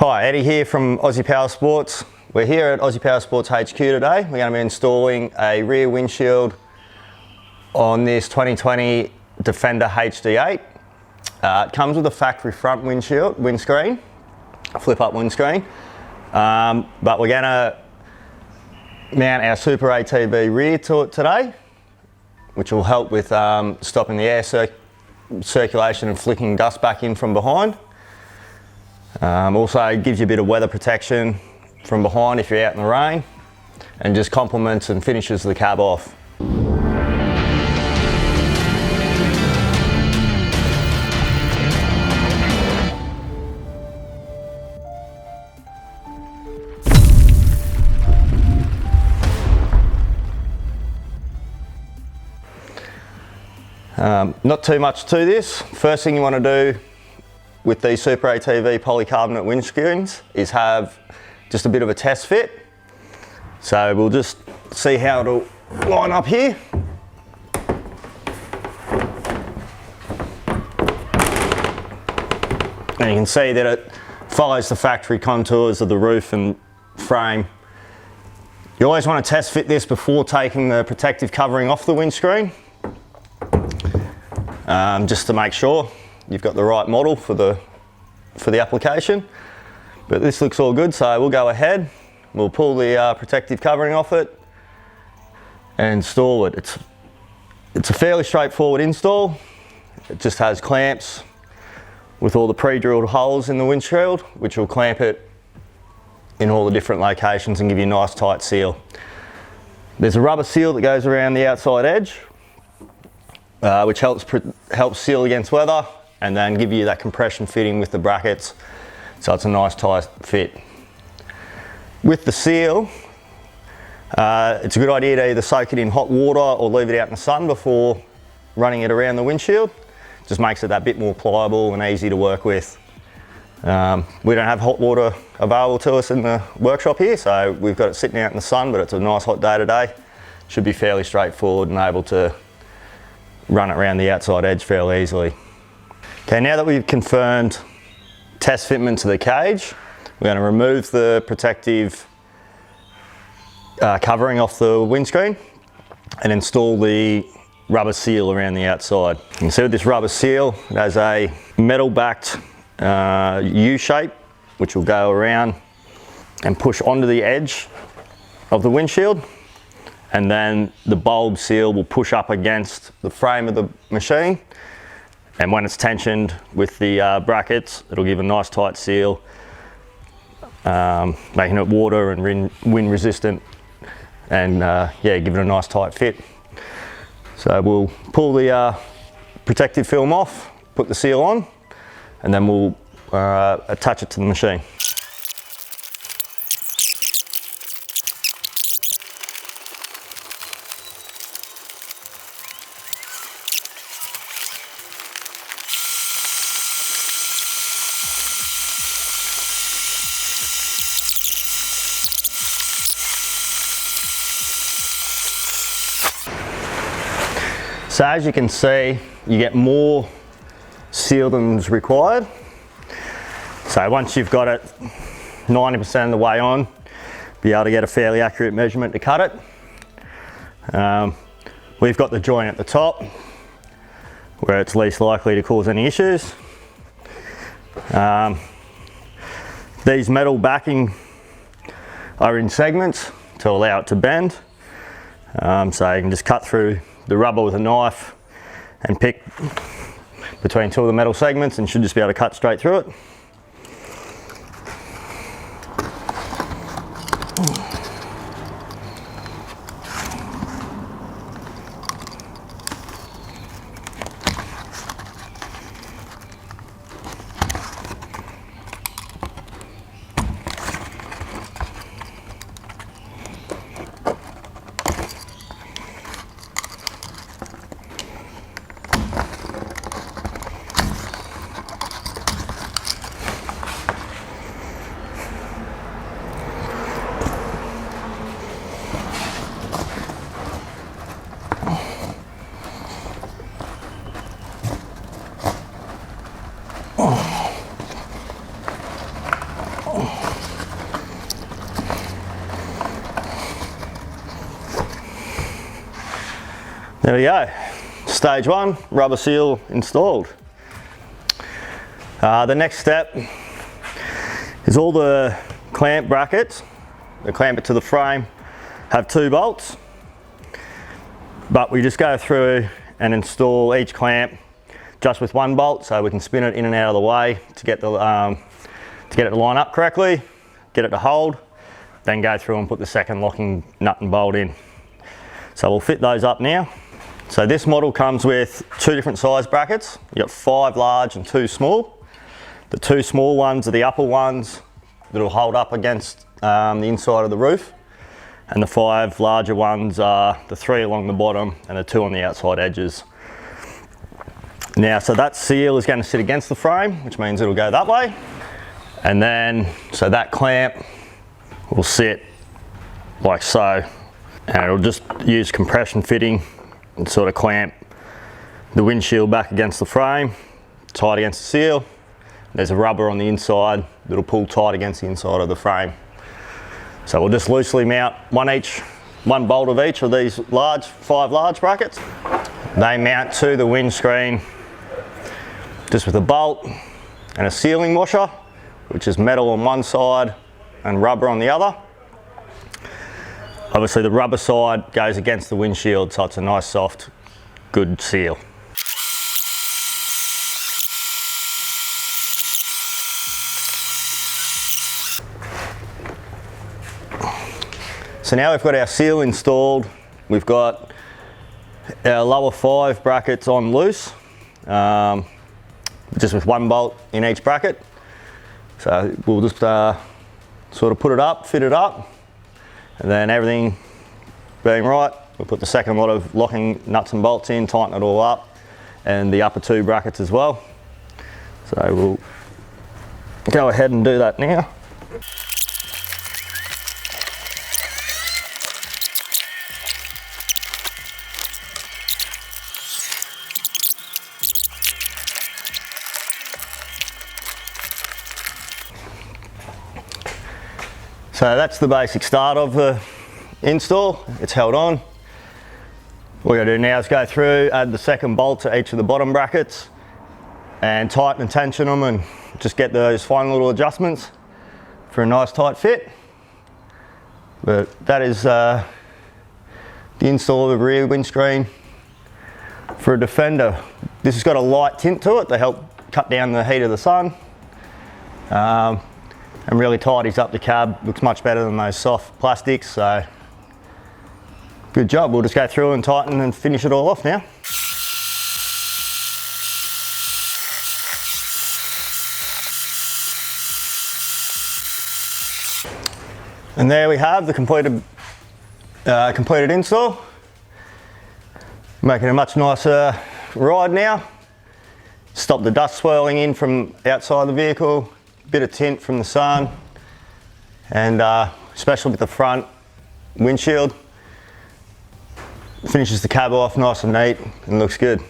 Hi, Eddie here from Aussie Power Sports. We're here at Aussie Power Sports HQ today. We're going to be installing a rear windshield on this 2020 Defender HD8. It comes with a factory front windscreen, flip up windscreen, but we're going to mount our Super ATV rear to it today, which will help with stopping the air circulation and flicking dust back in from behind. Also gives you a bit of weather protection from behind if you're out in the rain, and just complements and finishes the cab off. Not too much to this. First thing you want to do with these Super ATV polycarbonate windscreens is have just a bit of a test fit. So we'll just see how it'll line up here. And you can see that it follows the factory contours of the roof and frame. You always want to test fit this before taking the protective covering off the windscreen, just to make sure you've got the right model for the application. But this looks all good, so we'll go ahead, we'll pull the protective covering off it and install it. It's a fairly straightforward install. It just has clamps with all the pre-drilled holes in the windshield, which will clamp it in all the different locations and give you a nice tight seal. There's a rubber seal that goes around the outside edge, which helps seal against weather, and then give you that compression fitting with the brackets, so it's a nice tight fit. With the seal, it's a good idea to either soak it in hot water or leave it out in the sun before running it around the windshield. Just makes it that bit more pliable and easy to work with. We don't have hot water available to us in the workshop here, so we've got it sitting out in the sun, but it's a nice hot day today. Should be fairly straightforward and able to run it around the outside edge fairly easily. Okay, now that we've confirmed test fitment to the cage, we're going to remove the protective covering off the windscreen and install the rubber seal around the outside. You can see with this rubber seal, it has a metal backed U shape, which will go around and push onto the edge of the windshield, and then the bulb seal will push up against the frame of the machine, and when it's tensioned with the brackets, it'll give a nice tight seal, making it water and wind resistant, and yeah, give it a nice tight fit. So we'll pull the protective film off, put the seal on, and then we'll attach it to the machine. So as you can see, you get more seal than is required. So once you've got it 90% of the way on, be able to get a fairly accurate measurement to cut it. We've got the joint at the top where it's least likely to cause any issues. These metal backing are in segments to allow it to bend. So you can just cut through the rubber with a knife and pick between two of the metal segments, and should just be able to cut straight through it. There we go. Stage 1, rubber seal installed. The next step is all the clamp brackets, the clamp it to the frame, have 2 bolts, but we just go through and install each clamp just with 1 bolt, so we can spin it in and out of the way to get it to line up correctly, get it to hold, then go through and put the second locking nut and bolt in. So we'll fit those up now. So this model comes with 2 different size brackets. You've got 5 large and 2 small. The 2 small ones are the upper ones that'll hold up against the inside of the roof, and the 5 larger ones are the 3 along the bottom and the 2 on the outside edges. Now, so that seal is going to sit against the frame, which means it'll go that way, and then so that clamp will sit like so, and it'll just use compression fitting and sort of clamp the windshield back against the frame, tight against the seal. There's a rubber on the inside that'll pull tight against the inside of the frame. So we'll just loosely mount one bolt of each of these 5 large brackets. They mount to the windscreen just with a bolt and a sealing washer, which is metal on one side and rubber on the other. Obviously the rubber side goes against the windshield, so it's a nice soft, good seal. So now we've got our seal installed, we've got our lower 5 brackets on loose, just with 1 bolt in each bracket. So we'll just sort of put it up, fit it up, and then everything being right, we'll put the second lot of locking nuts and bolts in, tighten it all up, and the upper 2 brackets as well. So we'll go ahead and do that now. So that's the basic start of the install. It's held on. What we're going to do now is go through, add the second bolt to each of the bottom brackets and tighten and tension them and just get those final little adjustments for a nice tight fit. But that is the install of the rear windscreen for a Defender. This has got a light tint to it to help cut down the heat of the sun. And really tidies up the cab, looks much better than those soft plastics, so good job. We'll just go through and tighten and finish it all off now. And there we have the completed install. Making a much nicer ride now. Stop the dust swirling in from outside the vehicle. Bit of tint from the sun, and especially with the front windshield, finishes the cab off nice and neat and looks good.